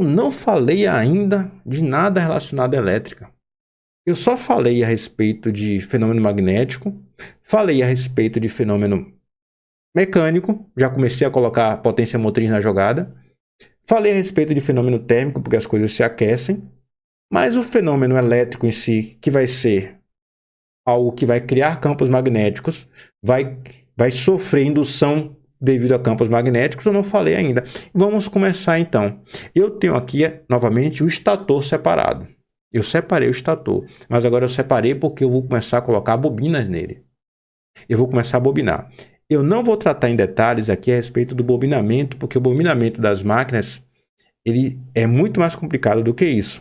eu não falei ainda de nada relacionado à elétrica. Eu só falei a respeito de fenômeno magnético, falei a respeito de fenômeno mecânico, já comecei a colocar potência motriz na jogada. Falei a respeito de fenômeno térmico, porque as coisas se aquecem. Mas o fenômeno elétrico em si, que vai ser algo que vai criar campos magnéticos, vai sofrer indução devido a campos magnéticos, eu não falei ainda. Vamos começar então. Eu tenho aqui, novamente, o estator separado. Eu separei o estator, mas agora eu separei porque eu vou começar a colocar bobinas nele. Eu vou começar a bobinar. Eu não vou tratar em detalhes aqui a respeito do bobinamento, porque o bobinamento das máquinas ele é muito mais complicado do que isso.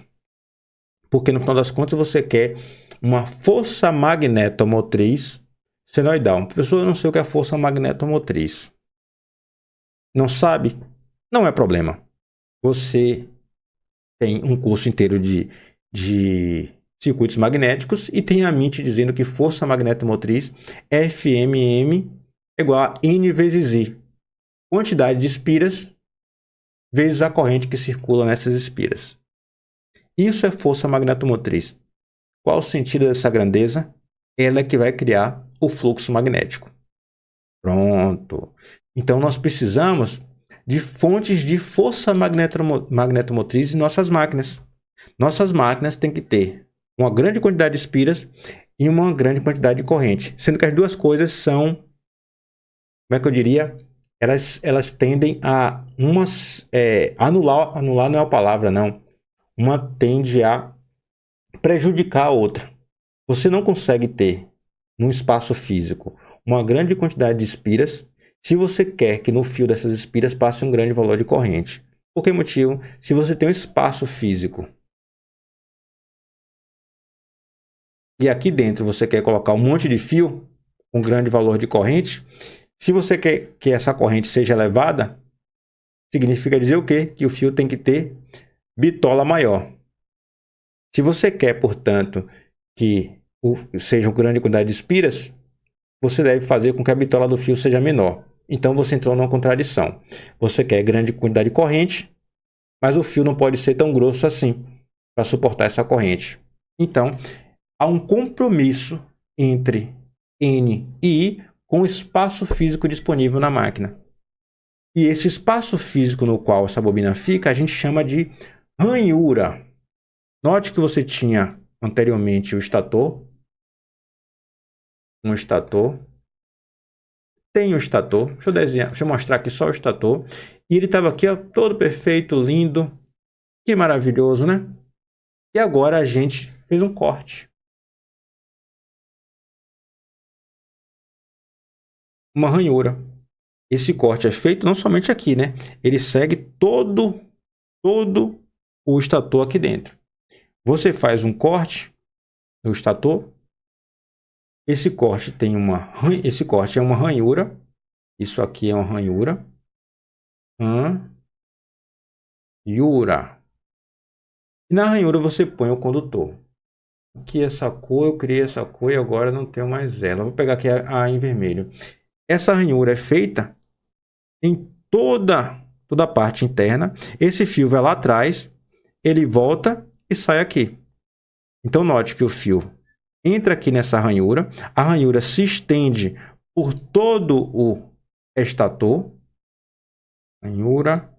Porque no final das contas você quer uma força magnetomotriz senoidal. Professor, eu não sei o que é força magnetomotriz. Não sabe? Não é problema. Você tem um curso inteiro de circuitos magnéticos e tem a MIT dizendo que força magnetomotriz FMM igual a N vezes I. Quantidade de espiras vezes a corrente que circula nessas espiras. Isso é força magnetomotriz. Qual o sentido dessa grandeza? Ela é que vai criar o fluxo magnético. Pronto. Então nós precisamos de fontes de força magnetomotriz em nossas máquinas. Nossas máquinas têm que ter uma grande quantidade de espiras e uma grande quantidade de corrente. Sendo que as duas coisas são, como é que eu diria? Elas tendem a anular não é a palavra, não. Uma tende a prejudicar a outra. Você não consegue ter, num espaço físico, uma grande quantidade de espiras se você quer que no fio dessas espiras passe um grande valor de corrente. Por que motivo? Se você tem um espaço físico e aqui dentro você quer colocar um monte de fio com grande valor de corrente, se você quer que essa corrente seja elevada, significa dizer o quê? Que o fio tem que ter bitola maior. Se você quer, portanto, que seja uma grande quantidade de espiras, você deve fazer com que a bitola do fio seja menor. Então você entrou numa contradição. Você quer grande quantidade de corrente, mas o fio não pode ser tão grosso assim para suportar essa corrente. Então, há um compromisso entre N e I com o espaço físico disponível na máquina. E esse espaço físico no qual essa bobina fica, a gente chama de ranhura. Note que você tinha anteriormente o estator. Um estator. Tem o estator. Deixa eu mostrar aqui só o estator. E ele estava aqui, ó, todo perfeito, lindo. Que maravilhoso, né? E agora a gente fez um corte. Uma ranhura. Esse corte é feito não somente aqui, né? Ele segue todo o estator aqui dentro. Você faz um corte no estator. Esse corte é uma ranhura. Isso aqui é uma ranhura. Ranhura. E na ranhura você põe o condutor. Aqui essa cor, eu criei essa cor e agora não tenho mais ela. Vou pegar aqui a em vermelho. Essa ranhura é feita em toda a parte interna. Esse fio vai lá atrás, ele volta e sai aqui. Então note que o fio entra aqui nessa ranhura, a ranhura se estende por todo o estator. Ranhura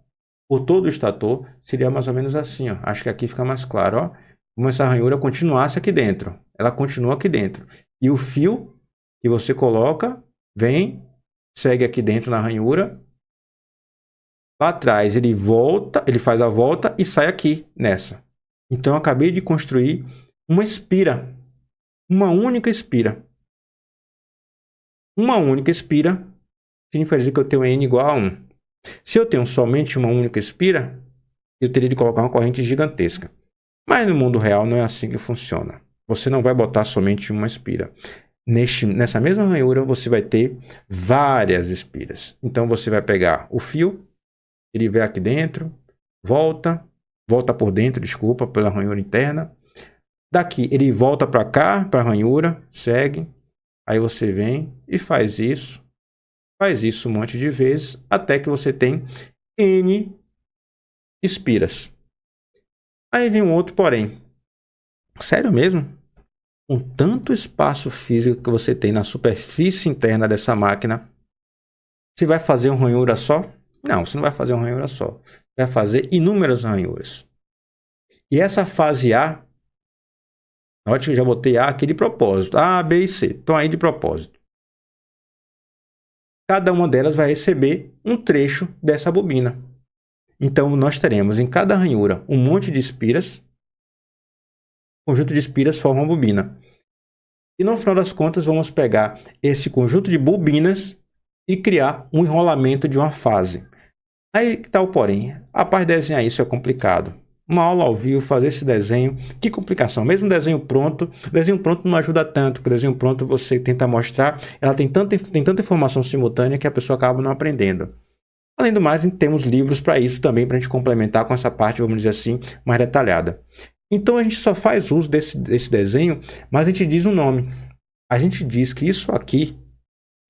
por todo o estator, seria mais ou menos assim, ó. Acho que aqui fica mais claro, ó. Como essa ranhura continuasse aqui dentro. Ela continua aqui dentro. E o fio que você coloca, vem, segue aqui dentro na ranhura. Lá atrás ele volta, ele faz a volta e sai aqui nessa. Então eu acabei de construir uma espira. Uma única espira. Uma única espira significa dizer que eu tenho N igual a 1. Se eu tenho somente uma única espira, eu teria de colocar uma corrente gigantesca. Mas no mundo real não é assim que funciona. Você não vai botar somente uma espira. Nessa mesma ranhura você vai ter várias espiras. Então você vai pegar o fio, ele vai aqui dentro, volta por dentro, desculpa, pela ranhura interna. Daqui ele volta para cá, para a ranhura, segue. Aí você vem e faz isso um monte de vezes, até que você tem N espiras. Aí vem um outro porém. Sério mesmo? Com tanto espaço físico que você tem na superfície interna dessa máquina, você vai fazer uma ranhura só? Não, você não vai fazer uma ranhura só. Vai fazer inúmeras ranhuras. E essa fase A, note que eu já botei A aqui de propósito. A, B e C. Estão aí de propósito. Cada uma delas vai receber um trecho dessa bobina. Então, nós teremos em cada ranhura um monte de espiras. O conjunto de espiras forma uma bobina. E no final das contas, vamos pegar esse conjunto de bobinas e criar um enrolamento de uma fase. Aí que está o porém. A parte de desenhar isso é complicado. Uma aula ao vivo, fazer esse desenho, que complicação. Mesmo desenho pronto não ajuda tanto, porque o desenho pronto você tenta mostrar, ela tem tanta informação simultânea que a pessoa acaba não aprendendo. Além do mais, temos livros para isso também, para a gente complementar com essa parte, vamos dizer assim, mais detalhada. Então a gente só faz uso desse desenho, mas a gente diz um nome. A gente diz que isso aqui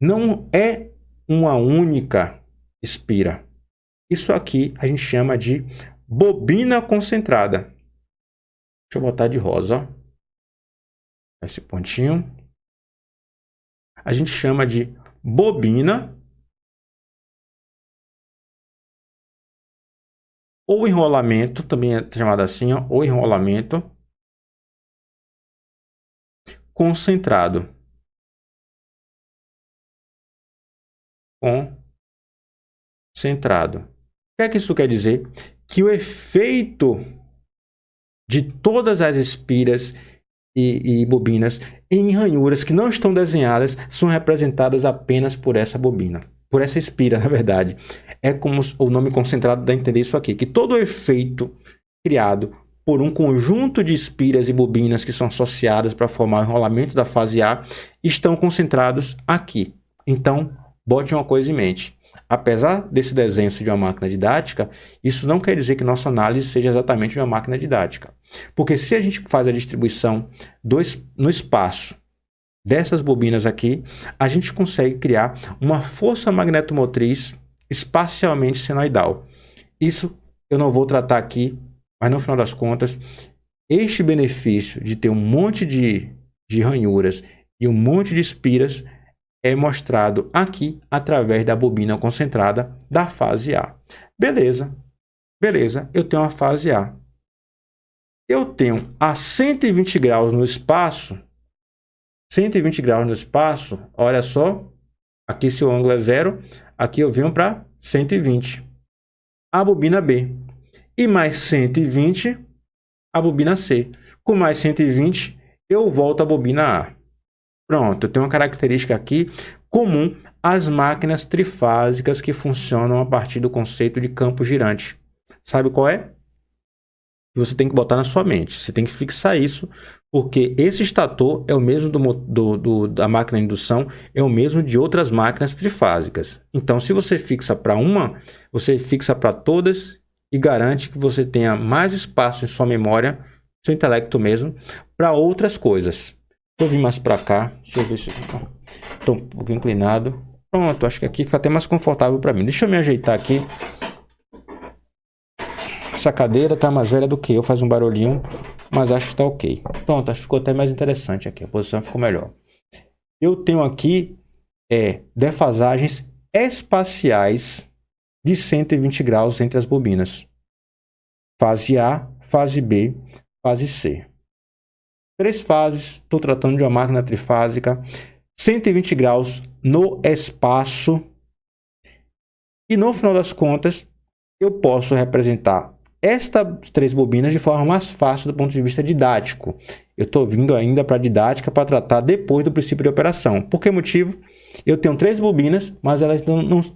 não é uma única espira. Isso aqui a gente chama de bobina concentrada. Deixa eu botar de rosa, ó. Esse pontinho. A gente chama de bobina ou enrolamento, também é chamado assim, ó, ou enrolamento concentrado. Concentrado. O que é que isso quer dizer? Que o efeito de todas as espiras e bobinas em ranhuras que não estão desenhadas são representadas apenas por essa bobina, por essa espira, na verdade. É como o nome concentrado dá a entender isso aqui, que todo o efeito criado por um conjunto de espiras e bobinas que são associadas para formar o enrolamento da fase A estão concentrados aqui. Então, bote uma coisa em mente. Apesar desse desenho ser de uma máquina didática, isso não quer dizer que nossa análise seja exatamente de uma máquina didática. Porque se a gente faz a distribuição no espaço dessas bobinas aqui, a gente consegue criar uma força magnetomotriz espacialmente senoidal. Isso eu não vou tratar aqui, mas no final das contas, este benefício de ter um monte de ranhuras e um monte de espiras é mostrado aqui através da bobina concentrada da fase A. Beleza, eu tenho a fase A. Eu tenho a 120 graus no espaço, 120 graus no espaço, olha só, aqui se o ângulo é 0, aqui eu venho para 120. A bobina B. E mais 120, a bobina C. Com mais 120, eu volto à bobina A. Pronto, eu tenho uma característica aqui comum às máquinas trifásicas que funcionam a partir do conceito de campo girante. Sabe qual é? Você tem que botar na sua mente, você tem que fixar isso, porque esse estator é o mesmo da máquina de indução, é o mesmo de outras máquinas trifásicas. Então, se você fixa para uma, você fixa para todas e garante que você tenha mais espaço em sua memória, seu intelecto mesmo, para outras coisas. Vou vir mais para cá, deixa eu ver se estou um pouquinho inclinado. Pronto, acho que aqui fica até mais confortável para mim. Deixa eu me ajeitar aqui. Essa cadeira tá mais velha do que eu, faz um barulhinho, mas acho que tá ok. Pronto, acho que ficou até mais interessante aqui, a posição ficou melhor. Eu tenho aqui defasagens espaciais de 120 graus entre as bobinas. Fase A, fase B, fase C. 3 fases, estou tratando de uma máquina trifásica, 120 graus no espaço. E no final das contas, eu posso representar estas 3 bobinas de forma mais fácil do ponto de vista didático. Eu estou vindo ainda para a didática para tratar depois do princípio de operação. Por que motivo? Eu tenho 3 bobinas, mas elas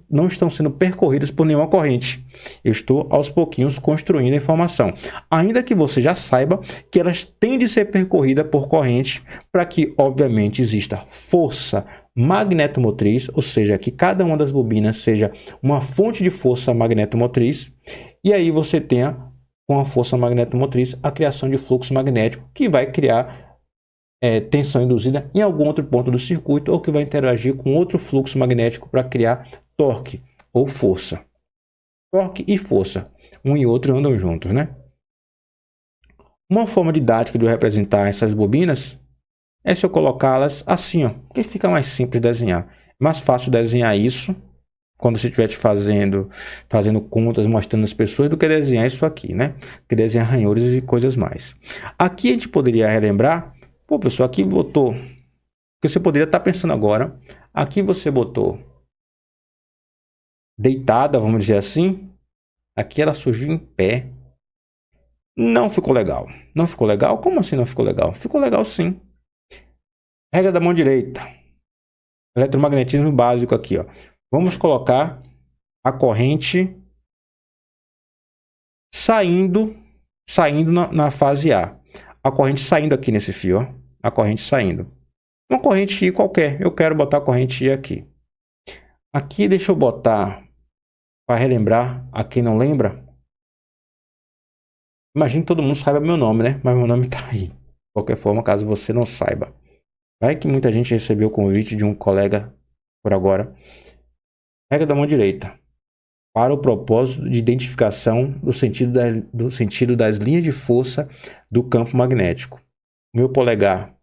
não estão sendo percorridas por nenhuma corrente. Eu estou aos pouquinhos construindo a informação. Ainda que você já saiba que elas têm de ser percorridas por corrente para que, obviamente, exista força magnetomotriz, ou seja, que cada uma das bobinas seja uma fonte de força magnetomotriz, e aí você tenha, com a força magnetomotriz, a criação de fluxo magnético, que vai criar tensão induzida em algum outro ponto do circuito, ou que vai interagir com outro fluxo magnético para criar torque ou força. Torque e força, um e outro andam juntos, né? Uma forma didática de eu representar essas bobinas é se eu colocá-las assim, ó, que fica mais simples de desenhar. É mais fácil desenhar isso quando você estiver fazendo contas, mostrando as pessoas, do que desenhar isso aqui, né? Que desenhar ranhores e coisas mais. Aqui a gente poderia relembrar, pô, pessoal, aqui botou, porque você poderia estar pensando agora, aqui você botou deitada, vamos dizer assim, aqui ela surgiu em pé. Não ficou legal. Não ficou legal? Como assim não ficou legal? Ficou legal sim. Regra da mão direita. Eletromagnetismo básico aqui, ó. Vamos colocar a corrente saindo na fase A. A corrente saindo aqui nesse fio, ó. A corrente saindo. Uma corrente I qualquer. Eu quero botar a corrente I aqui. Aqui deixa eu botar, para relembrar, a quem não lembra. Imagino que todo mundo saiba meu nome, né? Mas meu nome tá aí. De qualquer forma, caso você não saiba. Vai que muita gente recebeu o convite de um colega por agora. Regra da mão direita. Para o propósito de identificação do sentido das linhas de força do campo magnético. Meu polegar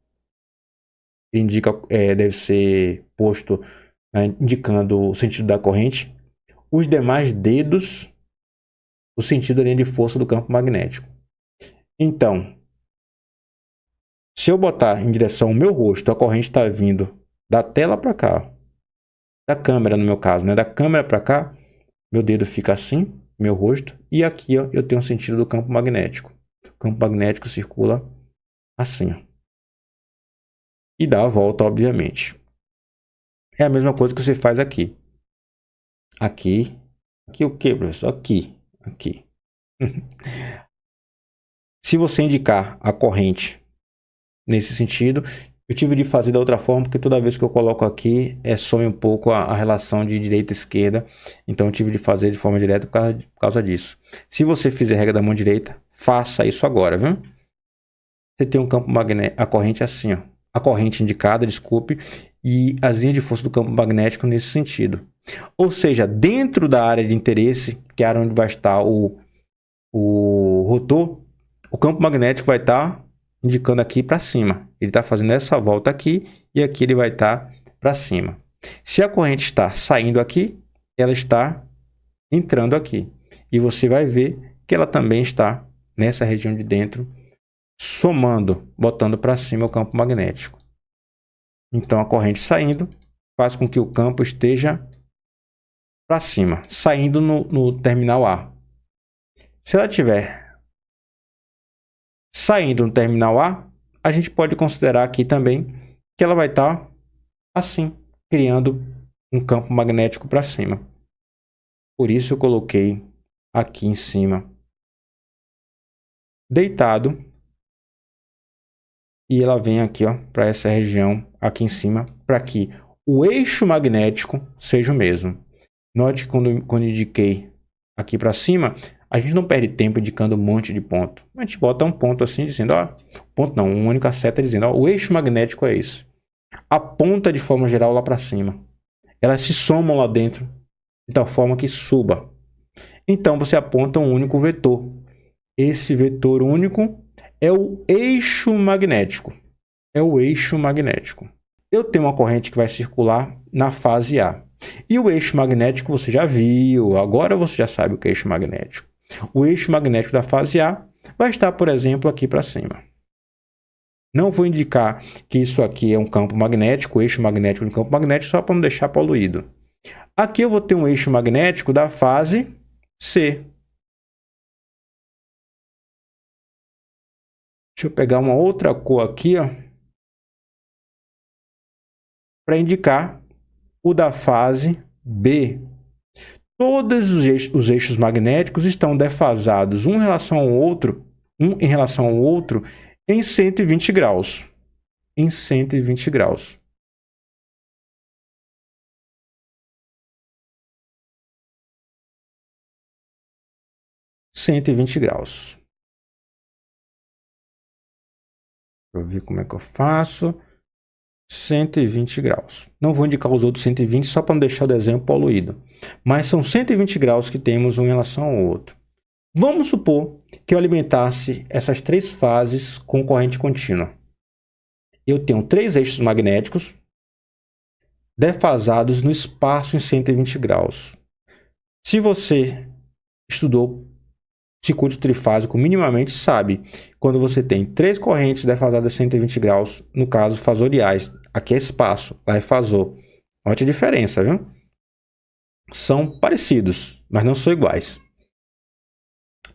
indica, deve ser posto, indicando o sentido da corrente. Os demais dedos, o sentido da linha de força do campo magnético. Então, se eu botar em direção ao meu rosto, a corrente está vindo da tela para cá, da câmera no meu caso, né? Da câmera para cá, meu dedo fica assim, meu rosto, e aqui ó, eu tenho um sentido do campo magnético. O campo magnético circula assim, ó, e dá a volta, obviamente. É a mesma coisa que você faz aqui. Aqui o que, professor? Aqui. Se você indicar a corrente nesse sentido, eu tive de fazer da outra forma, porque toda vez que eu coloco aqui, some um pouco a relação de direita e esquerda. Então eu tive de fazer de forma direta por causa disso. Se você fizer a regra da mão direita, faça isso agora, viu? Você tem um campo magnético, a corrente assim, ó. A corrente indicada, desculpe, e as linhas de força do campo magnético nesse sentido. Ou seja, dentro da área de interesse, que é a área onde vai estar o rotor, o campo magnético vai estar indicando aqui para cima. Ele está fazendo essa volta aqui e aqui ele vai estar para cima. Se a corrente está saindo aqui, ela está entrando aqui. E você vai ver que ela também está nessa região de dentro, somando, botando para cima o campo magnético. Então a corrente saindo faz com que o campo esteja para cima, saindo no terminal A. Se ela estiver saindo no terminal A, a gente pode considerar aqui também que ela vai estar assim, criando um campo magnético para cima. Por isso eu coloquei aqui em cima, deitado, e ela vem aqui para essa região aqui em cima, para que o eixo magnético seja o mesmo. Note que quando eu indiquei aqui para cima, a gente não perde tempo indicando um monte de ponto. A gente bota um ponto assim, dizendo, ó, ponto não, uma única seta dizendo, ó, o eixo magnético é esse. Aponta de forma geral lá para cima. Elas se somam lá dentro, de tal forma que suba. Então, você aponta um único vetor. Esse vetor único é o eixo magnético. É o eixo magnético. Eu tenho uma corrente que vai circular na fase A. E o eixo magnético você já viu, agora você já sabe o que é eixo magnético. O eixo magnético da fase A vai estar, por exemplo, aqui para cima. Não vou indicar que isso aqui é um campo magnético, o eixo magnético do campo magnético, só para não deixar poluído. Aqui eu vou ter um eixo magnético da fase C. Deixa eu pegar uma outra cor aqui, ó, para indicar o da fase B. Todos os eixos magnéticos estão defasados um em relação ao outro, em 120 graus. Em 120 graus. Deixa eu ver como é que eu faço. 120 graus. Não vou indicar os outros 120 só para não deixar o desenho poluído. Mas são 120 graus que temos um em relação ao outro. Vamos supor que eu alimentasse essas 3 fases com corrente contínua. Eu tenho 3 eixos magnéticos defasados no espaço em 120 graus. Se você estudou circuito trifásico minimamente, sabe quando você tem 3 correntes defasadas a 120 graus, no caso fasoriais, aqui é espaço, lá é fasor. Note a diferença, viu? São parecidos, mas não são iguais.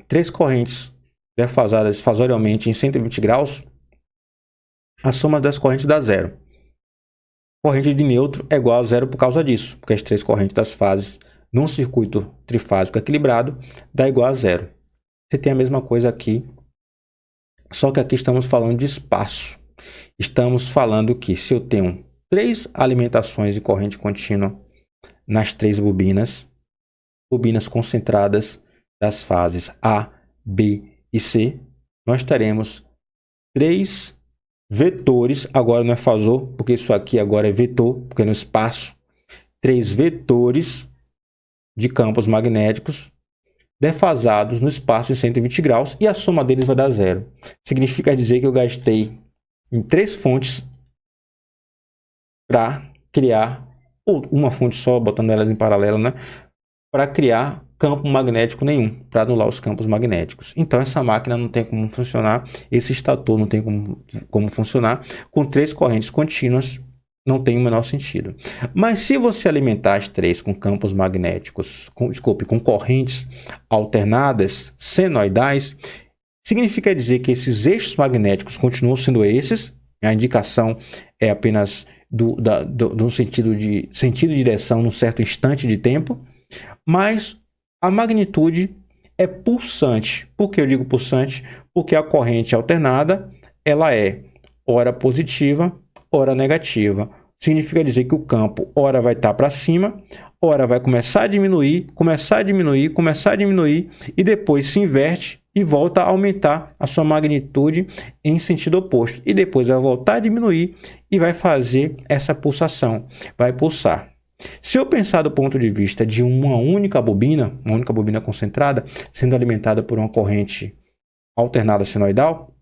3 correntes defasadas fasorialmente em 120 graus, a soma das correntes dá zero. Corrente de neutro é igual a zero por causa disso, porque as 3 correntes das fases num circuito trifásico equilibrado dá igual a zero. Você tem a mesma coisa aqui, só que aqui estamos falando de espaço. Estamos falando que se eu tenho 3 alimentações de corrente contínua nas 3 bobinas concentradas das fases A, B e C, nós teremos 3 vetores, agora não é fasor, porque isso aqui agora é vetor, porque é no espaço, 3 vetores de campos magnéticos defasados no espaço em 120 graus e a soma deles vai dar zero. Significa dizer que eu gastei em 3 fontes para criar, ou uma fonte só, botando elas em paralelo, né? Para criar campo magnético nenhum, para anular os campos magnéticos. Então essa máquina não tem como funcionar, esse estator não tem como funcionar, com 3 correntes contínuas não tem o menor sentido. Mas se você alimentar as 3 com campos magnéticos, com correntes alternadas, senoidais, significa dizer que esses eixos magnéticos continuam sendo esses, a indicação é apenas do sentido de direção num certo instante de tempo, mas a magnitude é pulsante. Por que eu digo pulsante? Porque a corrente alternada ela é ora positiva, ora negativa. Significa dizer que o campo ora vai estar para cima, ora vai começar a diminuir, e depois se inverte e volta a aumentar a sua magnitude em sentido oposto. E depois vai voltar a diminuir e vai fazer essa pulsação, vai pulsar. Se eu pensar do ponto de vista de uma única bobina concentrada, sendo alimentada por uma corrente alternada senoidal,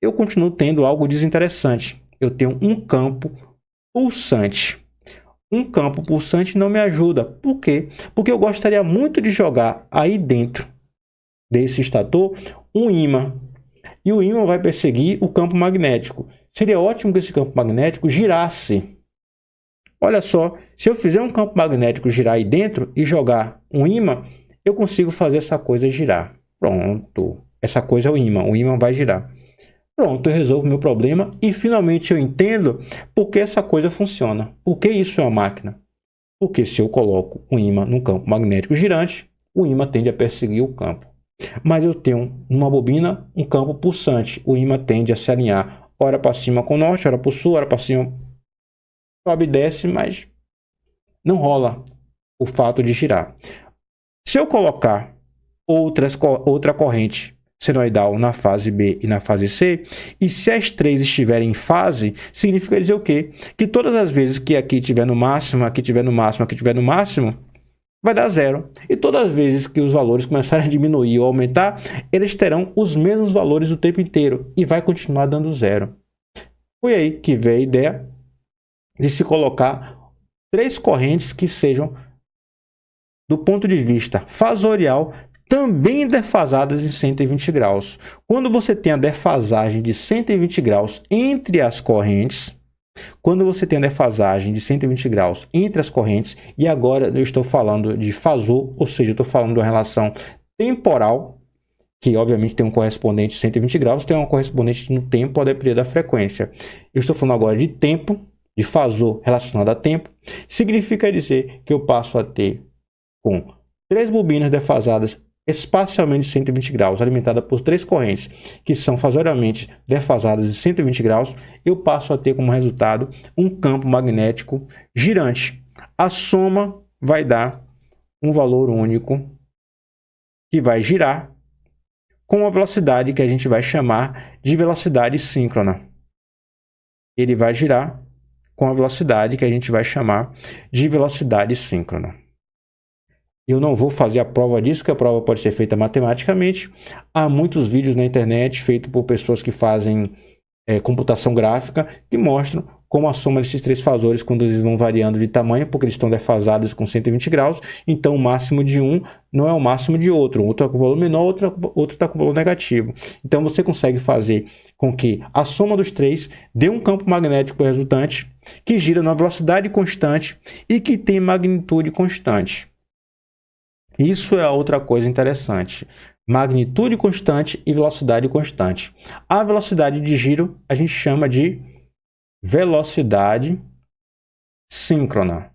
eu continuo tendo algo desinteressante. Eu tenho um campo pulsante. Um campo pulsante não me ajuda. Por quê? Porque eu gostaria muito de jogar aí dentro desse estator um ímã. E o ímã vai perseguir o campo magnético. Seria ótimo que esse campo magnético girasse. Olha só, se eu fizer um campo magnético girar aí dentro e jogar um ímã, eu consigo fazer essa coisa girar. Pronto. Essa coisa é o ímã vai girar. Pronto, eu resolvo meu problema e finalmente eu entendo por que essa coisa funciona. Por que isso é uma máquina? Porque se eu coloco um ímã num campo magnético girante, o ímã tende a perseguir o campo. Mas eu tenho numa bobina um campo pulsante. O ímã tende a se alinhar ora para cima com o norte, ora para o sul, ora para cima, sobe e desce, mas não rola o fato de girar. Se eu colocar outra corrente senoidal na fase B e na fase C, e se as 3 estiverem em fase, significa dizer o quê? Que todas as vezes que aqui estiver no máximo, aqui estiver no máximo, aqui estiver no máximo, vai dar zero. E todas as vezes que os valores começarem a diminuir ou aumentar, eles terão os mesmos valores o tempo inteiro e vai continuar dando zero. Foi aí que veio a ideia de se colocar 3 correntes que sejam, do ponto de vista fasorial, também defasadas em 120 graus. Quando você tem a defasagem de 120 graus entre as correntes, e agora eu estou falando de fasor, ou seja, eu estou falando de uma relação temporal, que obviamente tem um correspondente de 120 graus, tem um correspondente no tempo a depender da frequência. Eu estou falando agora de tempo, de fasor relacionado a tempo, significa dizer que eu passo a ter com 3 bobinas defasadas espacialmente 120 graus, alimentada por 3 correntes que são fasorialmente defasadas em 120 graus, eu passo a ter como resultado um campo magnético girante. A soma vai dar um valor único que vai girar com uma velocidade que a gente vai chamar de velocidade síncrona. Ele vai girar com a velocidade que a gente vai chamar de velocidade síncrona. Eu não vou fazer a prova disso, porque a prova pode ser feita matematicamente. Há muitos vídeos na internet feitos por pessoas que fazem computação gráfica que mostram como a soma desses três fasores, quando eles vão variando de tamanho, porque eles estão defasados com 120 graus, então o máximo de um não é o máximo de outro. Outro está com valor menor, outro está com valor negativo. Então você consegue fazer com que a soma dos três dê um campo magnético resultante que gira numa velocidade constante e que tem magnitude constante. Isso é outra coisa interessante. Magnitude constante e velocidade constante. A velocidade de giro a gente chama de velocidade síncrona.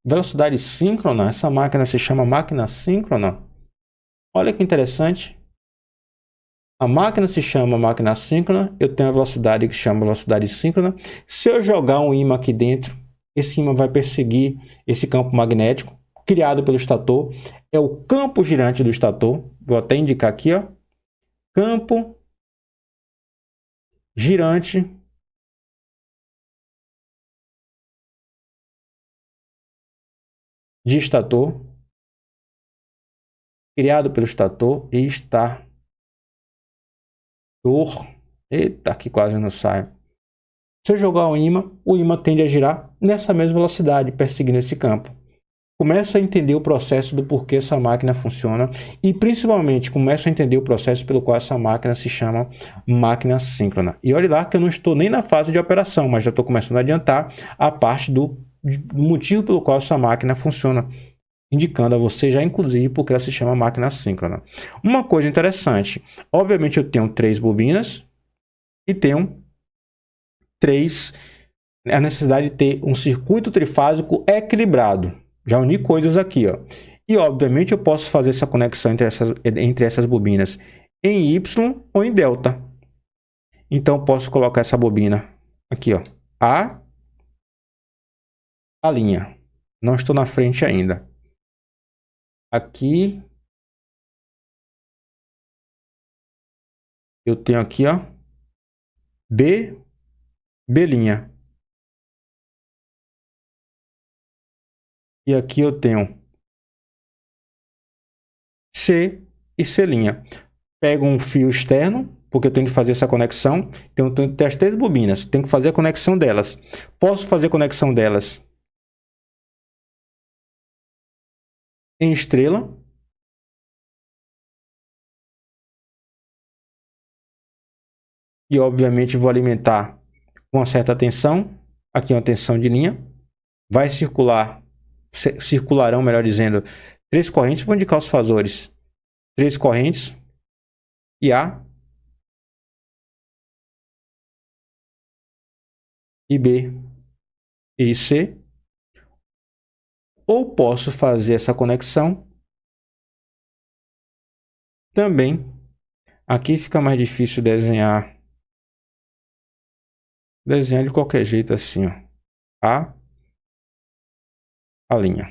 Velocidade síncrona, essa máquina se chama máquina síncrona. Olha que interessante. A máquina se chama máquina síncrona, eu tenho a velocidade que chama velocidade síncrona. Se eu jogar um ímã aqui dentro, esse ímã vai perseguir esse campo magnético criado pelo estator. É o campo girante do estator. Vou até indicar aqui, ó. Campo girante de estator, criado pelo estator e estator. Eita, que quase não sai. Se eu jogar o ímã tende a girar nessa mesma velocidade, perseguindo esse campo. Começa a entender o processo do porquê essa máquina funciona e, principalmente, começa a entender o processo pelo qual essa máquina se chama máquina síncrona. E olha lá que eu não estou nem na fase de operação, mas já estou começando a adiantar a parte do motivo pelo qual essa máquina funciona, indicando a você já, inclusive, porque ela se chama máquina síncrona. Uma coisa interessante, obviamente eu tenho 3 bobinas e tenho a necessidade de ter um circuito trifásico equilibrado. Já uni coisas aqui, ó. E, obviamente, eu posso fazer essa conexão entre essas bobinas em Y ou em delta. Então, eu posso colocar essa bobina aqui, ó. A linha. Não estou na frente ainda. Aqui. Eu tenho aqui, ó. B linha. E aqui eu tenho C e C linha. Pego um fio externo, porque eu tenho que fazer essa conexão. Então, eu tenho que ter as 3 bobinas. Tenho que fazer a conexão delas. Posso fazer a conexão delas em estrela. E, obviamente, vou alimentar com uma certa tensão. Aqui é uma tensão de linha. Vai circularão, melhor dizendo, 3 correntes. Vou indicar os fasores. 3 correntes. E A. E B. E C. Ou posso fazer essa conexão também. Aqui fica mais difícil desenhar. Desenhar de qualquer jeito assim, ó. A linha.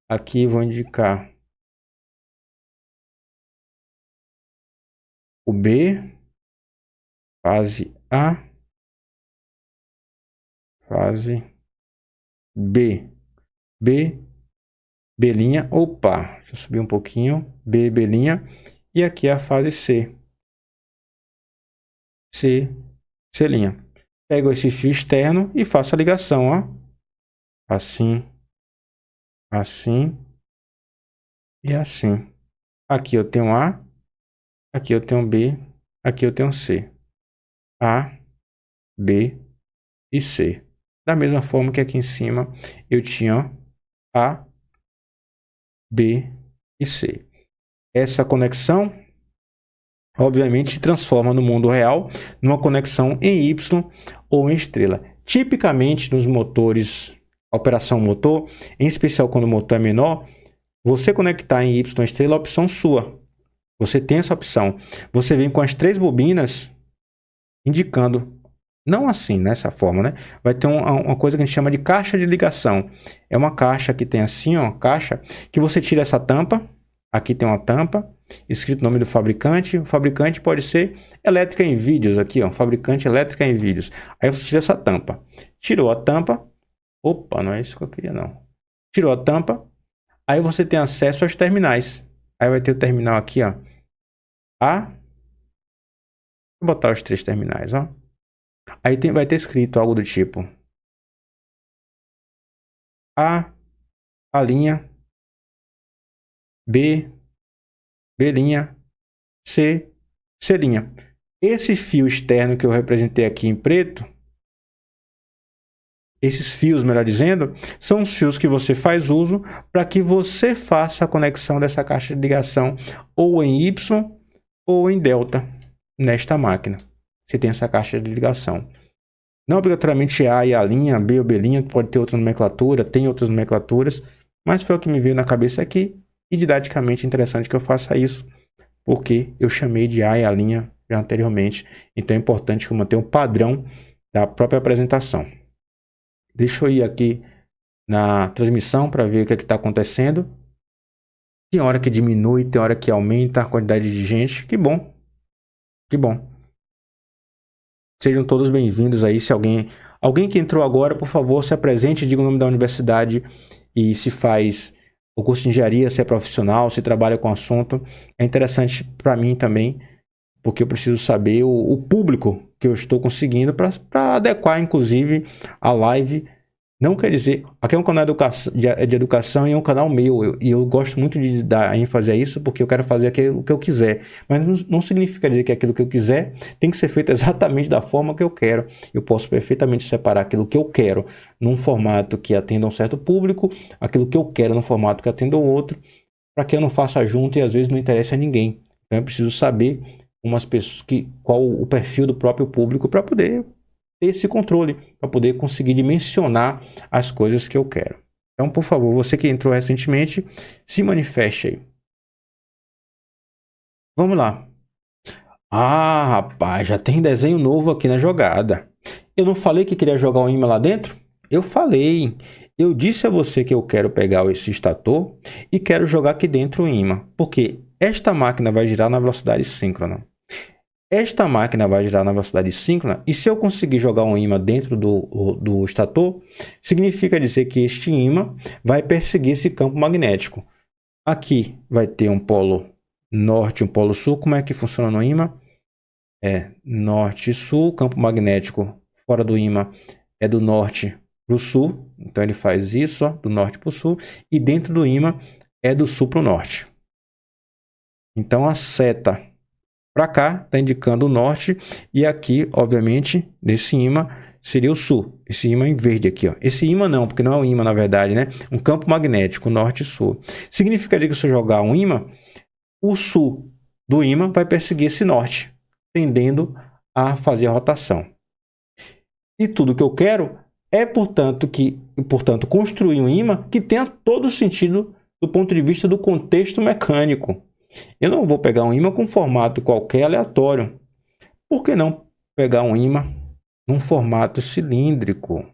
Aqui vou indicar o B, fase A, fase B, B linha, opa, deixa eu subir um pouquinho, B linha, e aqui a fase C, C linha. Pego esse fio externo e faço a ligação, ó, assim, assim e assim. Aqui eu tenho A, aqui eu tenho B, aqui eu tenho C. A, B e C. Da mesma forma que aqui em cima eu tinha A, B e C. Essa conexão, obviamente, se transforma no mundo real numa conexão em Y ou em estrela. Tipicamente, nos motores, operação motor, em especial quando o motor é menor, você conectar em Y ou estrela é a opção sua. Você tem essa opção. Você vem com as 3 bobinas indicando. Não assim, nessa forma, né? Vai ter uma coisa que a gente chama de caixa de ligação. É uma caixa que tem assim, ó, caixa, que você tira essa tampa. Aqui tem uma tampa, escrito o nome do fabricante. O fabricante pode ser Elétrica em Vídeos, aqui, ó, fabricante Elétrica em Vídeos. Aí você tira essa tampa. Tirou a tampa. Opa, não é isso que eu queria, não. tirou a tampa, aí você tem acesso aos terminais. Aí vai ter o terminal aqui, ó. Vou botar os 3 terminais, ó. Aí vai ter escrito algo do tipo A linha, B linha, C linha. Esse fio externo que eu representei aqui em preto, esses fios, melhor dizendo, são os fios que você faz uso para que você faça a conexão dessa caixa de ligação ou em Y ou em delta nesta máquina. Você tem essa caixa de ligação. Não obrigatoriamente A e A linha, B ou B linha, pode ter outra nomenclatura, tem outras nomenclaturas, mas foi o que me veio na cabeça aqui e didaticamente interessante que eu faça isso, porque eu chamei de A e A linha já anteriormente, então é importante que eu mantenha um padrão da própria apresentação. Deixa eu ir aqui na transmissão para ver o que está acontecendo. Tem hora que diminui, tem hora que aumenta a quantidade de gente. Que bom. Que bom. Sejam todos bem-vindos aí. Se alguém que entrou agora, por favor, se apresente, diga o nome da universidade e se faz o curso de engenharia, se é profissional, se trabalha com o assunto. É interessante para mim também, porque eu preciso saber o público que eu estou conseguindo para adequar, inclusive, a live. Não quer dizer... Aqui é um canal de educação e é um canal meu. E eu gosto muito de dar ênfase a isso, porque eu quero fazer aquilo que eu quiser. Mas não significa dizer que aquilo que eu quiser tem que ser feito exatamente da forma que eu quero. Eu posso perfeitamente separar aquilo que eu quero num formato que atenda a um certo público, aquilo que eu quero num formato que atenda a outro, para que eu não faça junto e às vezes não interessa a ninguém. Então eu preciso saber qual o perfil do próprio público para poder ter esse controle, para poder conseguir dimensionar as coisas que eu quero. Então, por favor, você que entrou recentemente, se manifeste aí. Vamos lá. Ah, rapaz, já tem desenho novo aqui na jogada. Eu não falei que queria jogar um imã lá dentro? Eu falei. Eu disse a você que eu quero pegar esse estator e quero jogar aqui dentro o imã, porque esta máquina vai girar na velocidade síncrona. Esta máquina vai girar na velocidade síncrona e se eu conseguir jogar um ímã dentro do estator, significa dizer que este ímã vai perseguir esse campo magnético. Aqui vai ter um polo norte e um polo sul. Como é que funciona no ímã? É norte e sul. Campo magnético fora do ímã é do norte para o sul. Então ele faz isso, ó, do norte para o sul. E dentro do ímã é do sul para o norte. Então a seta para cá está indicando o norte e aqui, obviamente, nesse ímã seria o sul. Esse ímã em verde aqui, ó. Esse ímã não, porque não é um ímã na verdade, né? Um campo magnético, norte e sul. Significa que se eu jogar um ímã, o sul do ímã vai perseguir esse norte, tendendo a fazer a rotação. E tudo que eu quero é, portanto, construir um ímã que tenha todo o sentido do ponto de vista do contexto mecânico. Eu não vou pegar um ímã com formato qualquer aleatório. Por que não pegar um ímã num formato cilíndrico?